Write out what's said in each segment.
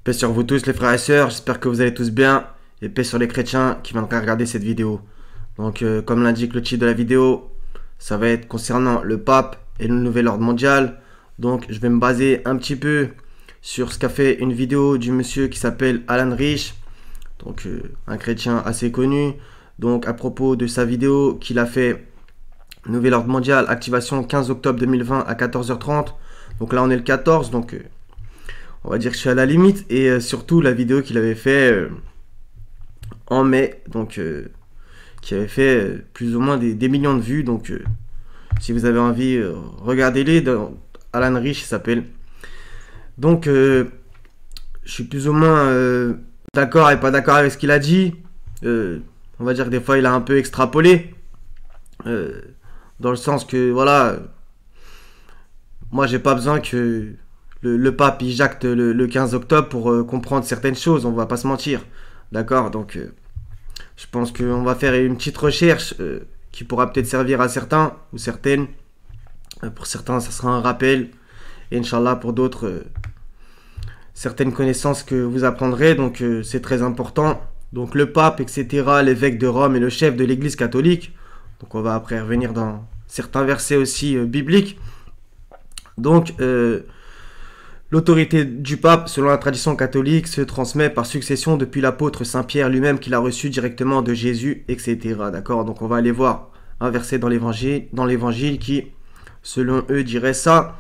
Paix sur vous tous les frères et sœurs, j'espère que vous allez tous bien. Et paix sur les chrétiens qui viendraient regarder cette vidéo. Donc comme l'indique le titre de la vidéo, ça va être concernant le pape et le nouvel ordre mondial. Donc je vais me baser un petit peu sur ce qu'a fait une vidéo du monsieur qui s'appelle Alan Rich. Donc un chrétien assez connu. Donc à propos de sa vidéo qu'il a fait, nouvel ordre mondial, activation 15 octobre 2020 à 14h30. Donc là on est le 14, donc on va dire que je suis à la limite. Et surtout la vidéo qu'il avait fait en mai, donc qui avait fait plus ou moins des millions de vues. Donc si vous avez envie, regardez-les. Alan Rich il s'appelle. Donc je suis plus ou moins d'accord et pas d'accord avec ce qu'il a dit. On va dire que des fois il a un peu extrapolé, dans le sens que voilà, moi j'ai pas besoin que le pape il jacte le 15 octobre pour comprendre certaines choses, on va pas se mentir, d'accord. Donc je pense qu'on va faire une petite recherche qui pourra peut-être servir à certains ou certaines. Pour certains ça sera un rappel, et Inch'Allah pour d'autres certaines connaissances que vous apprendrez. Donc c'est très important. Donc le pape, etc., l'évêque de Rome et le chef de l'église catholique. Donc on va après revenir dans certains versets aussi bibliques. Donc l'autorité du pape, selon la tradition catholique, se transmet par succession depuis l'apôtre Saint Pierre lui-même, qui l'a reçu directement de Jésus, etc. D'accord. Donc on va aller voir un verset dans l'évangile qui, selon eux, dirait ça.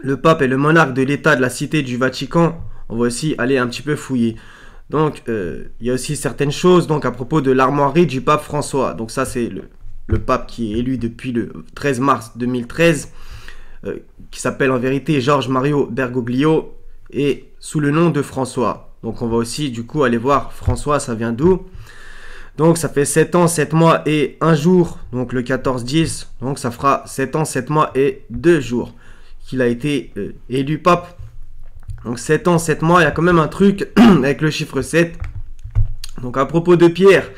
Le pape est le monarque de l'état de la cité du Vatican. On va aussi aller un petit peu fouiller. Donc, il y a aussi certaines choses donc à propos de l'armoirie du pape François. Donc ça, c'est le pape qui est élu depuis le 13 mars 2013, qui s'appelle en vérité Georges Mario Bergoglio, et sous le nom de François. Donc on va aussi du coup aller voir François, ça vient d'où. Donc ça fait 7 ans, 7 mois et 1 jour, donc le 14-10, donc ça fera 7 ans, 7 mois et 2 jours qu'il a été élu pape. Donc 7 ans, 7 mois, il y a quand même un truc avec le chiffre 7. Donc à propos de Pierre,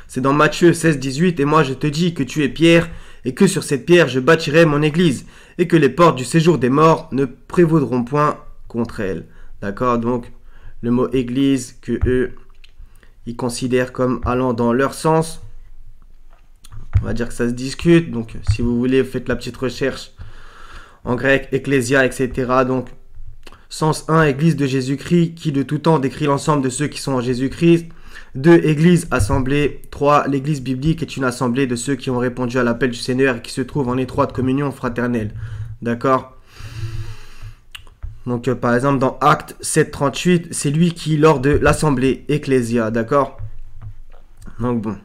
c'est dans Matthieu 16-18. Et moi je te dis que tu es Pierre, et que sur cette pierre je bâtirai mon église, et que les portes du séjour des morts ne prévaudront point contre elle. D'accord. Donc le mot église que eux, ils considèrent comme allant dans leur sens. On va dire que ça se discute. Donc si vous voulez, faites la petite recherche en grec, ecclésia, etc. Donc sens 1, Église de Jésus-Christ, qui de tout temps décrit l'ensemble de ceux qui sont en Jésus-Christ. 2, Église, assemblée. 3, l'Église biblique est une assemblée de ceux qui ont répondu à l'appel du Seigneur et qui se trouvent en étroite communion fraternelle. D'accord. Donc par exemple dans Actes 7-38, c'est lui qui lors de l'assemblée, Ecclésia. D'accord. Donc bon,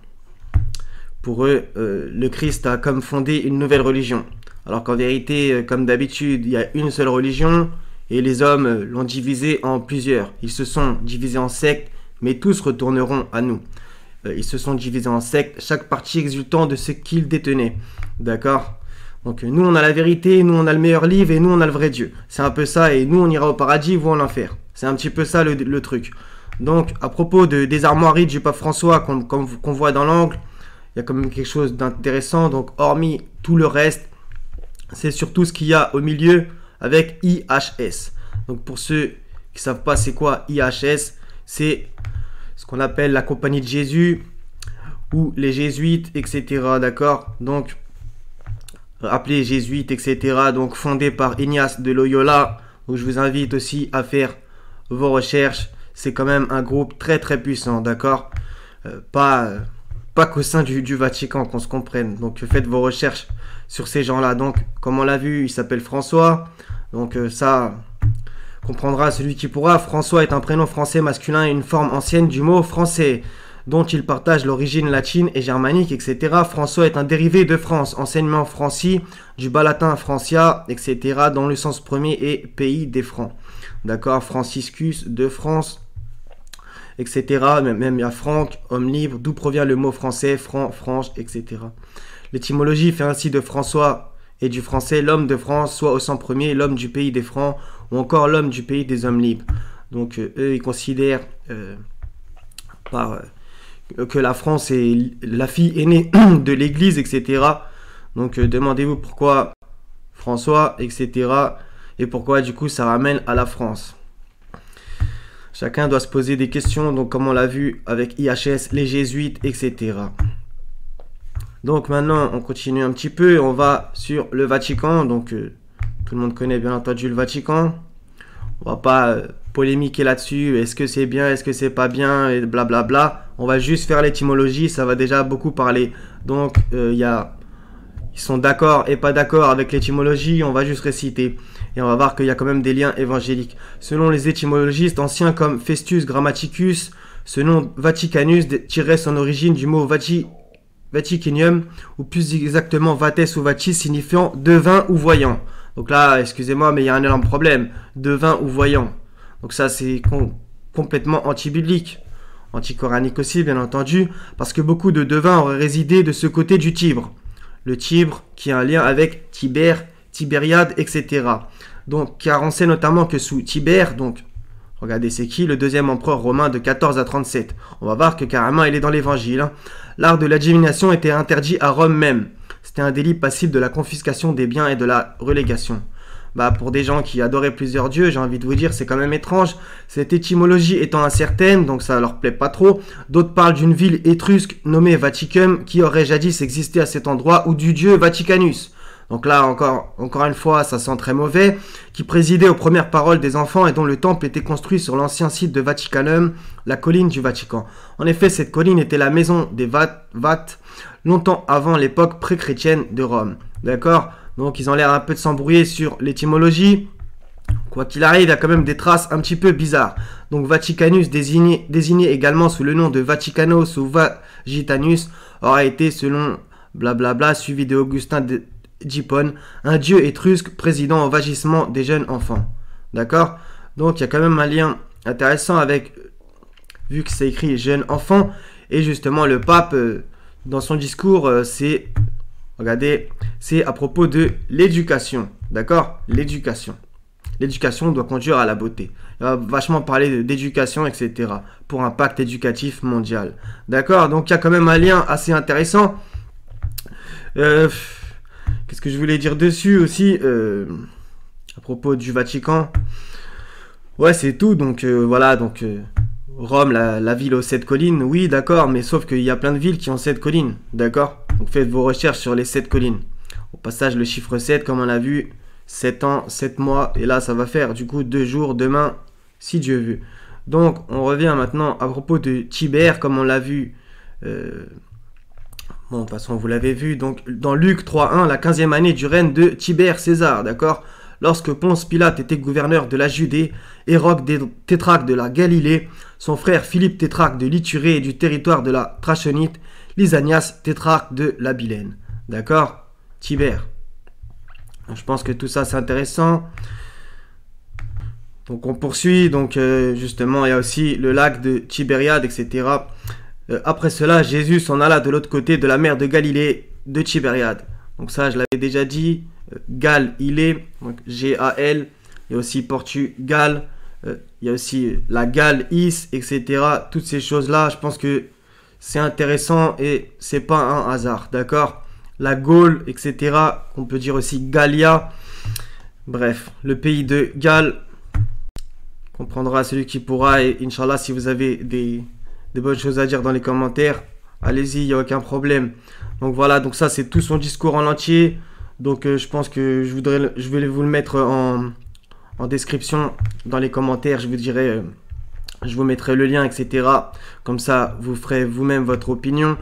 pour eux, le Christ a comme fondé une nouvelle religion. Alors qu'en vérité, comme d'habitude, il y a une seule religion. Et les hommes l'ont divisé en plusieurs. Ils se sont divisés en sectes, mais tous retourneront à nous. Ils se sont divisés en sectes, chaque parti exultant de ce qu'ils détenaient. D'accord. Donc nous on a la vérité, nous on a le meilleur livre, et nous on a le vrai Dieu. C'est un peu ça, et nous on ira au paradis, vous en l'enfer. C'est un petit peu ça le truc. Donc à propos des armoiries du pape François qu'on voit dans l'angle, il y a quand même quelque chose d'intéressant. Donc hormis tout le reste, c'est surtout ce qu'il y a au milieu, avec IHS. Donc pour ceux qui ne savent pas c'est quoi IHS, c'est ce qu'on appelle la compagnie de Jésus ou les jésuites, etc. D'accord. Donc appelés jésuites, etc. Donc fondé par Ignace de Loyola. Donc je vous invite aussi à faire vos recherches. C'est quand même un groupe très très puissant, d'accord. Pas qu'au sein du Vatican, qu'on se comprenne. Donc faites vos recherches sur ces gens-là. Donc comme on l'a vu, il s'appelle François. Donc ça comprendra celui qui pourra. François est un prénom français masculin et une forme ancienne du mot français, dont il partage l'origine latine et germanique, etc. François est un dérivé de France, enseignement franci, du bas latin francia, etc. dans le sens premier et pays des Francs. D'accord. Franciscus de France, etc. Même il y a Franck, homme libre, d'où provient le mot français, franc, franche, etc. L'étymologie fait ainsi de François et du français l'homme de France, soit au sens premier l'homme du pays des Francs, ou encore l'homme du pays des hommes libres. Donc eux ils considèrent que la France est la fille aînée de l'église, etc. Donc demandez-vous pourquoi François, etc. Et pourquoi du coup ça ramène à la France. Chacun doit se poser des questions, donc comme on l'a vu avec IHS, les jésuites, etc. Donc maintenant, on continue un petit peu, on va sur le Vatican. Donc tout le monde connaît bien entendu le Vatican. On va pas polémiquer là-dessus, est-ce que c'est bien, est-ce que c'est pas bien, et blablabla. On va juste faire l'étymologie, ça va déjà beaucoup parler. Donc ils sont d'accord et pas d'accord avec l'étymologie, on va juste réciter. Et on va voir qu'il y a quand même des liens évangéliques. Selon les étymologistes anciens comme Festus Grammaticus, ce nom Vaticanus tirait son origine du mot Vaticinium, ou plus exactement Vates ou Vatis, signifiant devin ou voyant. Donc là, excusez-moi, mais il y a un énorme problème. Devin ou voyant. Donc ça, c'est complètement anti-biblique. Anti-coranique aussi, bien entendu, parce que beaucoup de devins auraient résidé de ce côté du Tibre. Le Tibre, qui a un lien avec Tibère, Tibériade, etc. Donc, car on sait notamment que sous Tibère, donc, regardez c'est qui, le deuxième empereur romain de 14 à 37. On va voir que carrément il est dans l'évangile. Hein. L'art de la divination était interdit à Rome même. C'était un délit passible de la confiscation des biens et de la relégation. Bah, pour des gens qui adoraient plusieurs dieux, j'ai envie de vous dire, c'est quand même étrange. Cette étymologie étant incertaine, donc ça leur plaît pas trop. D'autres parlent d'une ville étrusque nommée Vaticum qui aurait jadis existé à cet endroit, ou du dieu Vaticanus. Donc là, encore une fois, ça sent très mauvais, qui présidait aux premières paroles des enfants et dont le temple était construit sur l'ancien site de Vaticanum, la colline du Vatican. En effet, cette colline était la maison des Vates, longtemps avant l'époque pré-chrétienne de Rome. D'accord? Donc ils ont l'air un peu de s'embrouiller sur l'étymologie. Quoi qu'il arrive, il y a quand même des traces un petit peu bizarres. Donc Vaticanus, désigné également sous le nom de Vaticanos ou Vagitanus, aurait été, selon blablabla, suivi de Augustin d'Hippone, un dieu étrusque présidant au vagissement des jeunes enfants. D'accord? Donc il y a quand même un lien intéressant avec, vu que c'est écrit jeune enfant, et justement le pape, dans son discours, regardez, c'est à propos de l'éducation. D'accord? L'éducation. L'éducation doit conduire à la beauté. Il va vachement parler d'éducation, etc. pour un pacte éducatif mondial. D'accord? Donc il y a quand même un lien assez intéressant. Qu'est-ce que je voulais dire dessus aussi à propos du Vatican? Ouais, c'est tout. Donc voilà, donc Rome, la ville aux 7 collines, oui, d'accord, mais sauf qu'il y a plein de villes qui ont 7 collines, d'accord? Donc faites vos recherches sur les 7 collines. Au passage, le chiffre 7, comme on l'a vu, 7 ans, 7 mois, et là, ça va faire du coup 2 jours demain, si Dieu veut. Donc, on revient maintenant à propos de Tibère, comme on l'a vu. Bon, de toute façon, vous l'avez vu, donc dans Luc 3.1, la 15e année du règne de Tibère César, d'accord? Lorsque Ponce Pilate était gouverneur de la Judée, Hérode tétrarque de la Galilée, son frère Philippe tétrarque de l'Iturée et du territoire de la Trachonite, Lysanias tétrarque de la Bilène. D'accord? Tibère. Je pense que tout ça c'est intéressant. Donc on poursuit, donc justement il y a aussi le lac de Tibériade, etc. Après cela, Jésus s'en alla de l'autre côté de la mer de Galilée, de Tibériade. Donc ça je l'avais déjà dit. Gal, il est, donc G-A-L, il y a aussi Portugal, il y a aussi la Galles, Is, etc. Toutes ces choses-là, je pense que c'est intéressant et c'est pas un hasard, d'accord? La Gaule, etc. On peut dire aussi Gallia. Bref, le pays de Galles, comprendra celui qui pourra. Et Inch'Allah, si vous avez des bonnes choses à dire dans les commentaires, allez-y, il n'y a aucun problème. Donc voilà, donc ça c'est tout son discours en entier. Donc je pense que je vais vous le mettre en description dans les commentaires. Je vous dirai, je vous mettrai le lien, etc. Comme ça, vous ferez vous-même votre opinion.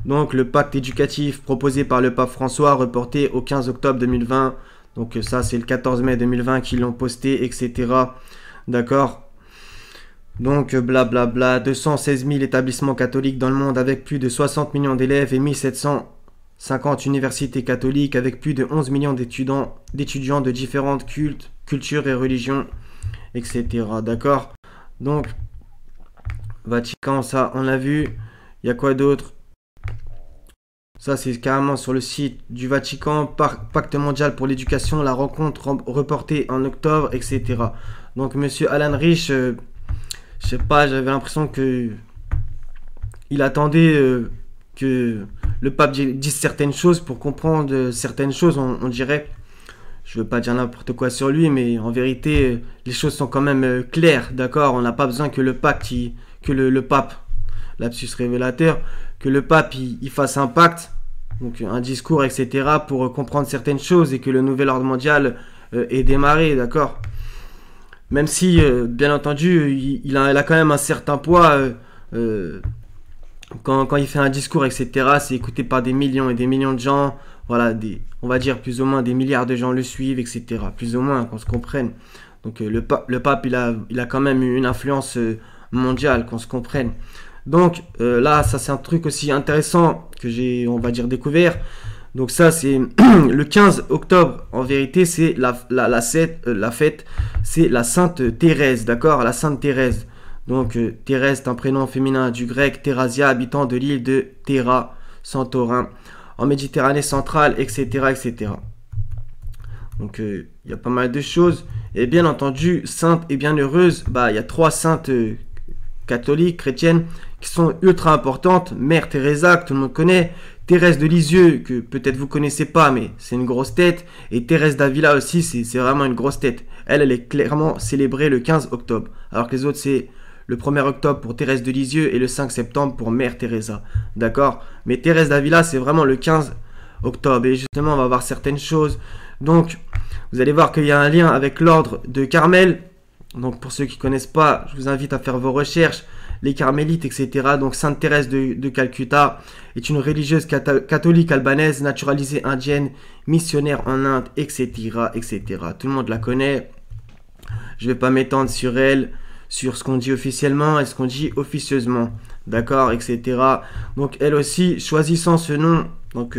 Donc le pacte éducatif proposé par le pape François, reporté au 15 octobre 2020. Donc ça, c'est le 14 mai 2020 qu'ils l'ont posté, etc. D'accord? Donc blablabla, 216 000 établissements catholiques dans le monde avec plus de 60 millions d'élèves et 1750 universités catholiques avec plus de 11 millions d'étudiants de différentes cultures et religions, etc. D'accord? Donc, Vatican, ça, on l'a vu. Il y a quoi d'autre? Ça, c'est carrément sur le site du Vatican. Pacte mondial pour l'éducation, la rencontre reportée en octobre, etc. Donc, monsieur Alan Rich, je sais pas, j'avais l'impression que il attendait que le pape dise certaines choses pour comprendre certaines choses, on dirait. je veux pas dire n'importe quoi sur lui, mais en vérité, les choses sont quand même claires, d'accord? On n'a pas besoin que le pape, le pape, lapsus révélateur, que le pape il fasse un pacte, donc un discours, etc., pour comprendre certaines choses et que le nouvel ordre mondial ait démarré, d'accord? Même si, bien entendu, il a quand même un certain poids. Quand il fait un discours, etc., c'est écouté par des millions et des millions de gens. Voilà, on va dire plus ou moins des milliards de gens le suivent, etc. Plus ou moins, qu'on se comprenne. Donc le pape, il a quand même une influence mondiale, qu'on se comprenne. Donc là, ça c'est un truc aussi intéressant que j'ai, on va dire, découvert. Donc ça, c'est le 15 octobre. En vérité, c'est la fête, c'est la Sainte Thérèse, d'accord? La Sainte Thérèse. Donc Thérèse est un prénom féminin du grec Thérasia, habitant de l'île de Théra, Santorin, en Méditerranée centrale, etc. etc. Donc il y a pas mal de choses. Et bien entendu, sainte et bienheureuse, il y a 3 saintes catholiques, chrétiennes, qui sont ultra importantes. Mère Teresa, que tout le monde connaît. Thérèse de Lisieux, que peut-être vous connaissez pas, mais c'est une grosse tête. Et Thérèse d'Avila aussi, c'est vraiment une grosse tête. Elle est clairement célébrée le 15 octobre. Alors que les autres, c'est le 1er octobre pour Thérèse de Lisieux et le 5 septembre pour Mère Teresa. D'accord? Mais Thérèse d'Avila, c'est vraiment le 15 octobre. Et justement, on va voir certaines choses. Donc, vous allez voir qu'il y a un lien avec l'ordre de Carmel. Donc, pour ceux qui ne connaissent pas, je vous invite à faire vos recherches. Les carmélites, etc. Donc, Sainte Thérèse de Calcutta est une religieuse catholique albanaise, naturalisée indienne, missionnaire en Inde, etc., etc. Tout le monde la connaît. Je ne vais pas m'étendre sur elle, sur ce qu'on dit officiellement et ce qu'on dit officieusement, d'accord, etc. Donc elle aussi, choisissant ce nom, donc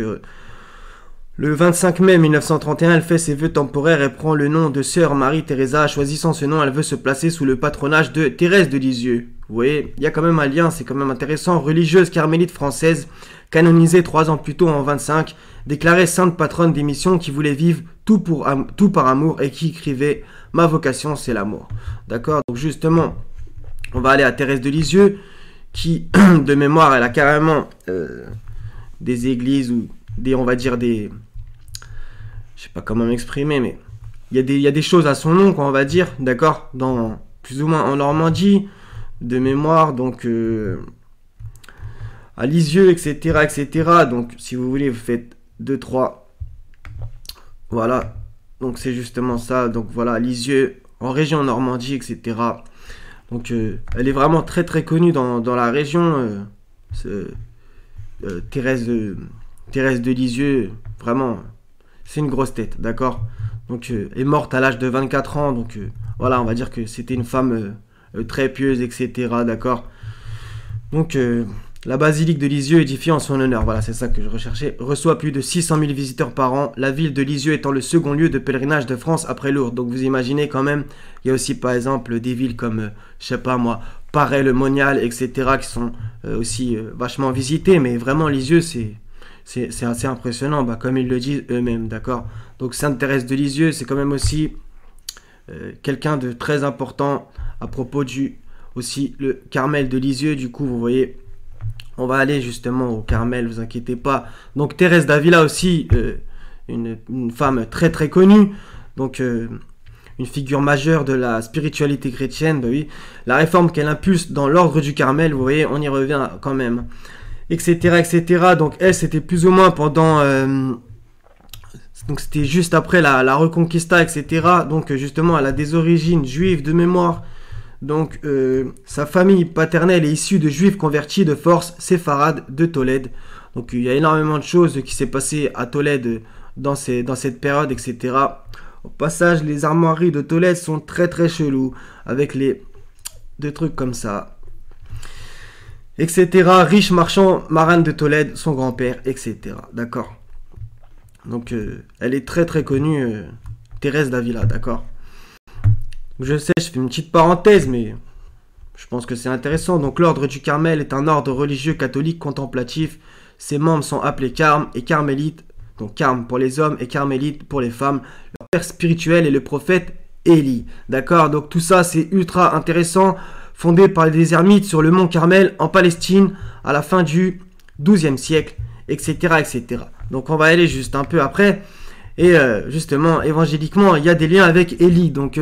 le 25 mai 1931, elle fait ses vœux temporaires et prend le nom de Sœur Marie-Thérèse. Choisissant ce nom, elle veut se placer sous le patronage de Thérèse de Lisieux. Vous voyez, il y a quand même un lien, c'est quand même intéressant. Religieuse carmélite française, canonisée 3 ans plus tôt en 25, déclarée sainte patronne des missions, qui voulait vivre tout par amour et qui écrivait « Ma vocation, c'est l'amour ». D'accord? Donc justement, on va aller à Thérèse de Lisieux, qui, de mémoire, elle a carrément des églises ou on va dire des... Je sais pas comment m'exprimer, mais il y a des choses à son nom, quoi, on va dire, d'accord? Dans plus ou moins en Normandie, de mémoire, donc à Lisieux, etc., etc. Donc, si vous voulez, vous faites 2, 3. Voilà. Donc, c'est justement ça. Donc, voilà, Lisieux, en région Normandie, etc. Donc, elle est vraiment très, très connue dans la région. Thérèse de Lisieux, vraiment, c'est une grosse tête, d'accord? Donc, est morte à l'âge de 24 ans. Donc, voilà, on va dire que c'était une femme très pieuse, etc., d'accord? Donc, la basilique de Lisieux, édifiée en son honneur, voilà, c'est ça que je recherchais, reçoit plus de 600 000 visiteurs par an, la ville de Lisieux étant le second lieu de pèlerinage de France après Lourdes. Donc, vous imaginez quand même, il y a aussi, par exemple, des villes comme, je sais pas moi, Paray, le Monial, etc., qui sont aussi vachement visitées, mais vraiment, Lisieux, c'est assez impressionnant, comme ils le disent eux-mêmes, d'accord? Donc, Sainte Thérèse de Lisieux, c'est quand même aussi quelqu'un de très important à propos aussi le Carmel de Lisieux. Du coup, vous voyez, on va aller justement au Carmel, vous inquiétez pas. Donc, Thérèse d'Avila aussi, une femme très très connue, donc une figure majeure de la spiritualité chrétienne, oui. La réforme qu'elle impulse dans l'ordre du Carmel, vous voyez, on y revient quand même, etc., etc. Donc, elle, c'était plus ou moins pendant... donc, c'était juste après la Reconquista, etc. Donc, justement, elle a des origines juives de mémoire. Donc, sa famille paternelle est issue de juifs convertis de force séfarades de Tolède. Donc, il y a énormément de choses qui s'est passé à Tolède dans cette période, etc. Au passage, les armoiries de Tolède sont très très chelous, avec des trucs comme ça, etc. Riche marchand Marane de Tolède, son grand-père, etc. D'accord? Donc, elle est très très connue, Thérèse d'Avila, d'accord? Je sais, je fais une petite parenthèse, mais je pense que c'est intéressant. Donc, l'ordre du Carmel est un ordre religieux catholique contemplatif. Ses membres sont appelés carmes et carmélites. Donc, carme pour les hommes et carmélite pour les femmes. Leur père spirituel est le prophète Élie. D'accord? Donc, tout ça, c'est ultra intéressant. Fondé par les ermites sur le mont Carmel en Palestine à la fin du XIIe siècle, etc., etc. Donc, on va aller juste un peu après. Et justement, évangéliquement, il y a des liens avec Élie. Donc,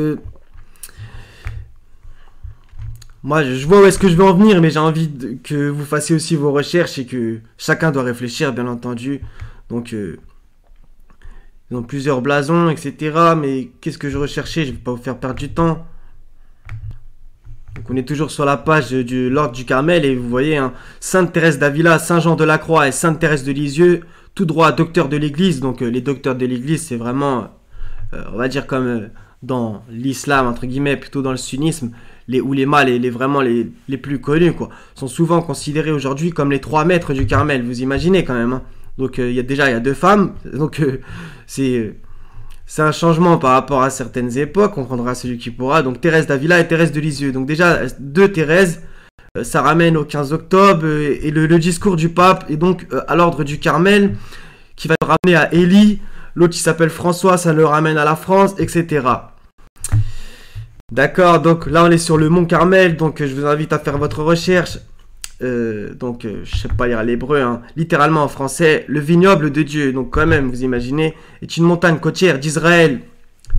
moi, je vois où est-ce que je veux en venir, mais j'ai envie que vous fassiez aussi vos recherches et que chacun doit réfléchir, bien entendu. Donc, ils ont plusieurs blasons, etc. Mais qu'est-ce que je recherchais? Je ne vais pas vous faire perdre du temps. Donc, on est toujours sur la page de l'Ordre du Carmel et vous voyez, hein, Sainte Thérèse d'Avila, Saint Jean de la Croix et Sainte Thérèse de Lisieux, tout droit docteur de l'Église. Donc, les docteurs de l'Église, c'est vraiment, on va dire comme dans l'islam, entre guillemets, plutôt dans le sunnisme, les oulémas, vraiment les plus connus, quoi, sont souvent considérés aujourd'hui comme les 3 maîtres du Carmel. Vous imaginez quand même, hein. Donc, il y a 2 femmes. Donc, c'est un changement par rapport à certaines époques. On prendra celui qui pourra. Donc, Thérèse d'Avila et Thérèse de Lisieux. Donc, déjà, 2 Thérèse. Ça ramène au 15 octobre. Et le discours du pape est donc à l'ordre du Carmel, qui va le ramener à Élie. L'autre qui s'appelle François, ça le ramène à la France, etc. D'accord, donc là on est sur le mont Carmel, donc je vous invite à faire votre recherche. Je sais pas lire l'hébreu, hein. Littéralement en français, le vignoble de Dieu. Donc quand même, vous imaginez, est une montagne côtière d'Israël,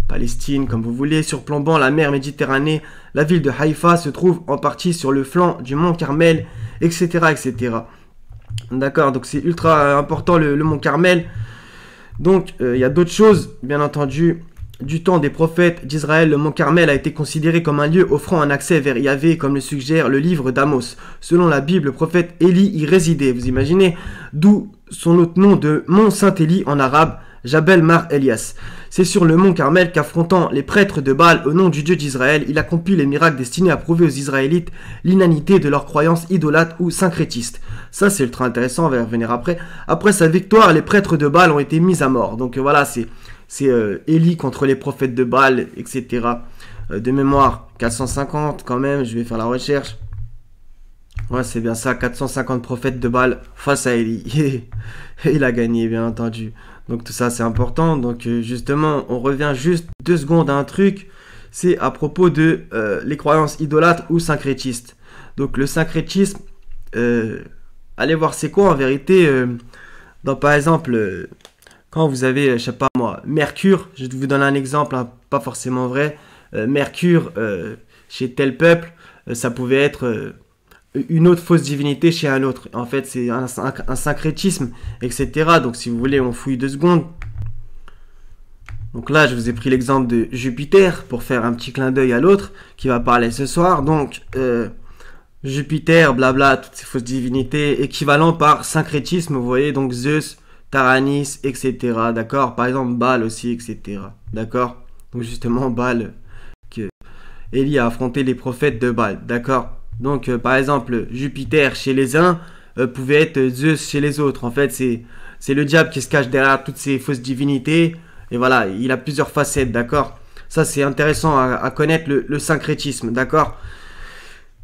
Palestine, comme vous voulez, surplombant la mer Méditerranée. La ville de Haïfa se trouve en partie sur le flanc du mont Carmel, etc., etc. D'accord, donc c'est ultra important le mont Carmel. Donc il y a d'autres choses, bien entendu. Du temps des prophètes d'Israël, le mont Carmel a été considéré comme un lieu offrant un accès vers Yahvé, comme le suggère le livre d'Amos. Selon la Bible, le prophète Élie y résidait, vous imaginez, d'où son autre nom de mont Saint-Élie en arabe, Jabel Mar Elias. C'est sur le mont Carmel qu'affrontant les prêtres de Baal au nom du Dieu d'Israël, il accomplit les miracles destinés à prouver aux Israélites l'inanité de leurs croyances idolâtres ou syncrétistes. Ça, c'est ultra intéressant, on va y revenir après. Après sa victoire, les prêtres de Baal ont été mis à mort. Donc voilà, c'est Élie contre les prophètes de Baal, etc. De mémoire, 450 quand même, je vais faire la recherche. Ouais, c'est bien ça, 450 prophètes de Baal face à Élie. Et il a gagné, bien entendu. Donc tout ça, c'est important. Donc justement, on revient juste 2 secondes à un truc. C'est à propos de les croyances idolâtres ou syncrétistes. Donc le syncrétisme, allez voir c'est quoi en vérité. Par exemple... quand vous avez, je sais pas moi, Mercure, je vais vous donner un exemple, hein, pas forcément vrai, Mercure chez tel peuple, ça pouvait être une autre fausse divinité chez un autre. En fait, c'est un syncrétisme, etc. Donc, si vous voulez, on fouille 2 secondes. Donc là, je vous ai pris l'exemple de Jupiter pour faire un petit clin d'œil à l'autre qui va parler ce soir. Donc, Jupiter, blabla, toutes ces fausses divinités, équivalent par syncrétisme, vous voyez, donc Zeus, Taranis, etc. D'accord. Par exemple, Baal aussi, etc. D'accord. Donc justement, Baal, que Élie a affronté les prophètes de Baal. D'accord. Donc, par exemple, Jupiter chez les uns pouvait être Zeus chez les autres. En fait, c'est le diable qui se cache derrière toutes ces fausses divinités. Et voilà, il a plusieurs facettes. D'accord. Ça, c'est intéressant à connaître le syncrétisme. D'accord.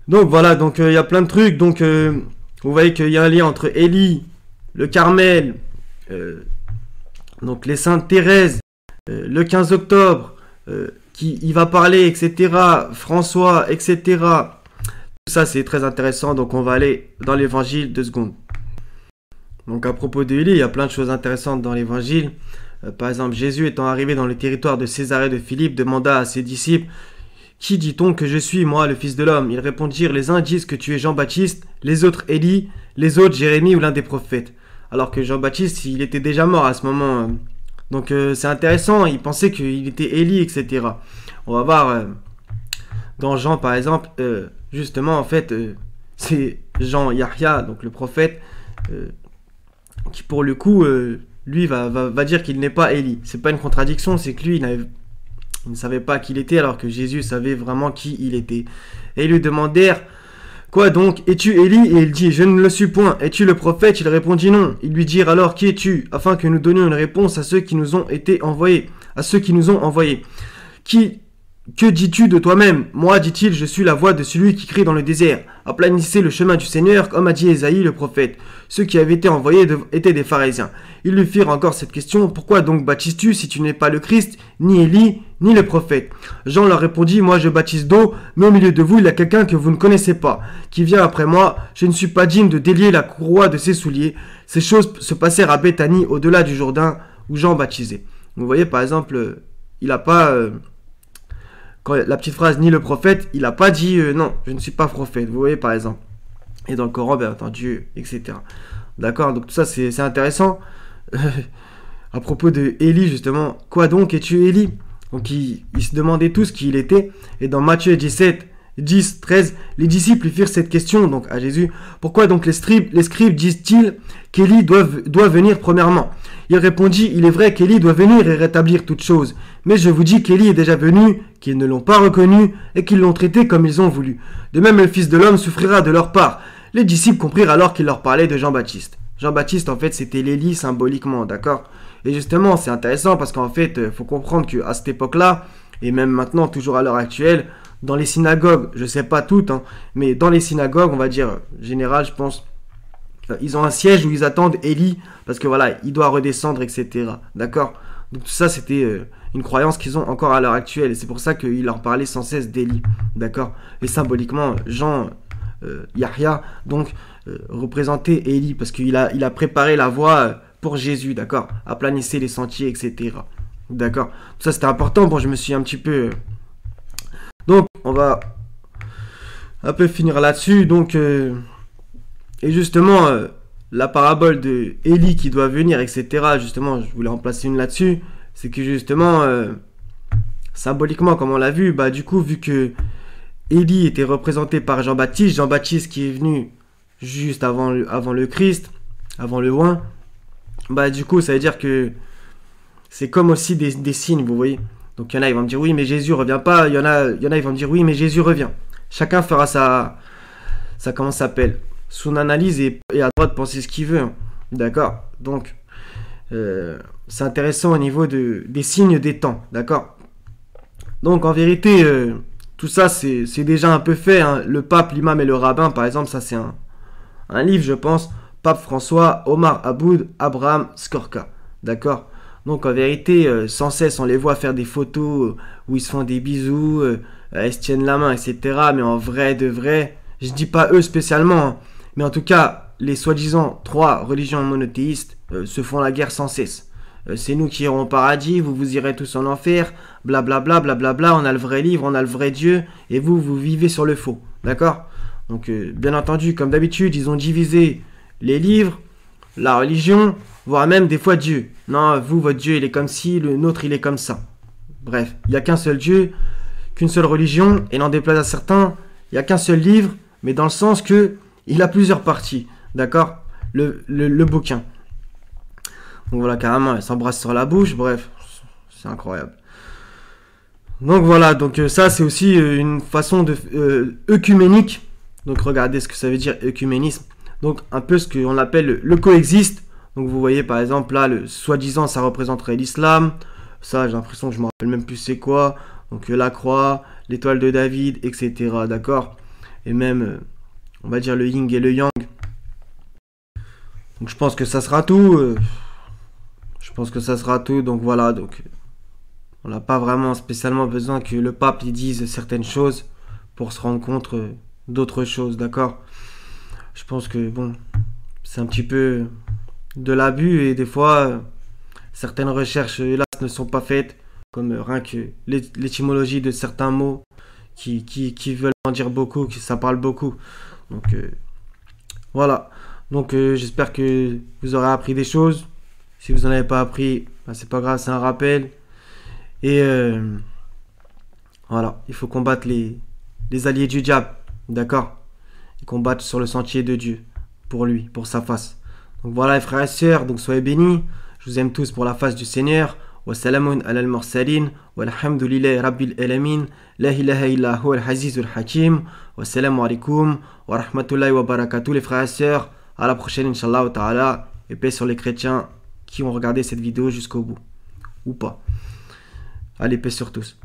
Donc voilà, donc il y a plein de trucs. Donc, vous voyez qu'il y a un lien entre Élie, le Carmel, donc les Saintes Thérèse, le 15 octobre, qui il va parler, etc. François, etc. Tout ça, c'est très intéressant. Donc, on va aller dans l'évangile 2 secondes. Donc, à propos de Élie, il y a plein de choses intéressantes dans l'évangile. Par exemple, Jésus étant arrivé dans le territoire de Césarée de Philippe, demanda à ses disciples: qui dit-on que je suis, moi, le Fils de l'homme? Ils répondirent: les uns disent que tu es Jean-Baptiste, les autres Élie, les autres Jérémie ou l'un des prophètes. Alors que Jean-Baptiste, il était déjà mort à ce moment. Donc c'est intéressant, il pensait qu'il était Élie, etc. On va voir dans Jean, par exemple, justement, en fait, c'est Jean Yahya, donc le prophète, qui pour le coup, lui, va dire qu'il n'est pas Élie. C'est pas une contradiction, c'est que lui, il ne savait pas qui il était, alors que Jésus savait vraiment qui il était. Et ils lui demandèrent: quoi donc, es-tu Élie? Et il dit: je ne le suis point. Es-tu le prophète? Il répondit: non. Ils lui dirent alors: qui es-tu? Afin que nous donnions une réponse à ceux qui nous ont été envoyés. Que dis-tu de toi-même? Moi, dit-il, je suis la voix de celui qui crie dans le désert: aplanissez le chemin du Seigneur, comme a dit Ésaïe le prophète. Ceux qui avaient été envoyés étaient des pharisiens. Ils lui firent encore cette question: pourquoi donc baptises-tu si tu n'es pas le Christ, ni Élie, ni le prophète? Jean leur répondit: moi je baptise d'eau, mais au milieu de vous il y a quelqu'un que vous ne connaissez pas, qui vient après moi. Je ne suis pas digne de délier la courroie de ses souliers. Ces choses se passèrent à Béthanie, au-delà du Jourdain, où Jean baptisait. Vous voyez, par exemple, il n'a pas... quand la petite phrase ni le prophète, il n'a pas dit non, je ne suis pas prophète. Vous voyez, par exemple. Et dans le Coran, bien entendu, etc. D'accord, donc tout ça, c'est intéressant. À propos de Élie, justement, quoi donc es-tu Élie? Donc ils se demandaient tous qui il était. Et dans Matthieu 17, 10, 13, les disciples lui firent cette question donc à Jésus. Pourquoi donc les scribes disent-ils qu'Élie doit venir premièrement? Il répondit, il est vrai qu'Élie doit venir et rétablir toutes choses. Mais je vous dis qu'Élie est déjà venu, qu'ils ne l'ont pas reconnu et qu'ils l'ont traité comme ils ont voulu. De même, le Fils de l'homme souffrira de leur part. Les disciples comprirent alors qu'il leur parlait de Jean-Baptiste. Jean-Baptiste, en fait, c'était l'Élie symboliquement, d'accord? Et justement, c'est intéressant parce qu'en fait, il faut comprendre qu'à cette époque-là, et même maintenant, toujours à l'heure actuelle, dans les synagogues, je sais pas toutes, hein, mais dans les synagogues, on va dire, général, je pense, ils ont un siège où ils attendent Élie, parce que voilà, il doit redescendre, etc. D'accord? Donc tout ça, c'était une croyance qu'ils ont encore à l'heure actuelle, et c'est pour ça qu'il leur parlait sans cesse d'Élie, d'accord? Et symboliquement, Jean, Yahya, donc, représentait Élie, parce qu'il a préparé la voie pour Jésus, d'accord? Aplanissé les sentiers, etc. D'accord? Tout ça, c'était important. Bon, je me suis un petit peu... Donc, on va un peu finir là-dessus. Donc, et justement, la parabole de Élie qui doit venir, etc. Justement, je voulais en placer une là-dessus. C'est que justement, symboliquement, comme on l'a vu, bah du coup, vu que Élie était représenté par Jean-Baptiste, Jean-Baptiste qui est venu juste avant le Christ, avant le oint, bah du coup, ça veut dire que c'est comme aussi des signes, vous voyez. Donc il y en a, ils vont me dire oui, mais Jésus revient pas. Il y en a, ils vont me dire oui, mais Jésus revient. Chacun fera sa comment ça s'appelle, son analyse et a le droit de penser ce qu'il veut. Hein. D'accord. Donc c'est intéressant au niveau des signes des temps. D'accord. Donc en vérité, tout ça c'est déjà un peu fait. Hein. Le pape, l'imam et le rabbin, par exemple, ça c'est un livre, je pense. Pape François, Omar Aboud, Abraham Skorka. D'accord. Donc en vérité, sans cesse, on les voit faire des photos où ils se font des bisous, ils se tiennent la main, etc. Mais en vrai de vrai, je dis pas eux spécialement, hein, mais en tout cas, les soi-disant 3 religions monothéistes se font la guerre sans cesse. C'est nous qui irons au paradis, vous irez tous en enfer, blablabla, blablabla, on a le vrai livre, on a le vrai Dieu, et vous vivez sur le faux. D'accord? Donc bien entendu, comme d'habitude, ils ont divisé les livres, la religion, voire même des fois Dieu. Non, vous, votre Dieu, il est comme ci, le nôtre, il est comme ça. Bref, il n'y a qu'un seul Dieu, qu'une seule religion, et n'en déplaise à certains, il n'y a qu'un seul livre, mais dans le sens que il a plusieurs parties. D'accord? Le bouquin. Donc voilà, carrément, elle s'embrasse sur la bouche, bref, c'est incroyable. Donc voilà, donc ça c'est aussi une façon de œcuménique. Donc regardez ce que ça veut dire œcuménisme. Donc un peu ce qu'on appelle le coexiste. Donc vous voyez par exemple là, soi-disant ça représenterait l'islam. Ça j'ai l'impression que je me rappelle même plus c'est quoi. Donc la croix, l'étoile de David, etc. D'accord? Et même, on va dire le yin et le yang. Donc je pense que ça sera tout. Je pense que ça sera tout. Donc voilà, donc on n'a pas vraiment spécialement besoin que le pape lui dise certaines choses pour se rendre compte d'autres choses. D'accord? Je pense que bon, c'est un petit peu de l'abus et des fois certaines recherches hélas ne sont pas faites, comme rien que l'étymologie de certains mots qui veulent en dire beaucoup, que ça parle beaucoup. Donc voilà. Donc j'espère que vous aurez appris des choses. Si vous n'en avez pas appris, ben, c'est pas grave, c'est un rappel. Et voilà, il faut combattre les alliés du diable, d'accord? Et combattre sur le sentier de Dieu, pour lui, pour sa face. Donc voilà les frères et sœurs, donc soyez bénis. Je vous aime tous pour la face du Seigneur. Wassalamun ala al-mursalin. Walhamdulillahi rabbil alamin. La ilaha illa huwa al-azizul hakim. Wassalamu alaikum wa rahmatullahi wa barakatuh les frères et sœurs. À la prochaine inshallah ta'ala. Et paix sur les chrétiens qui ont regardé cette vidéo jusqu'au bout. Ou pas. Allez, paix sur tous.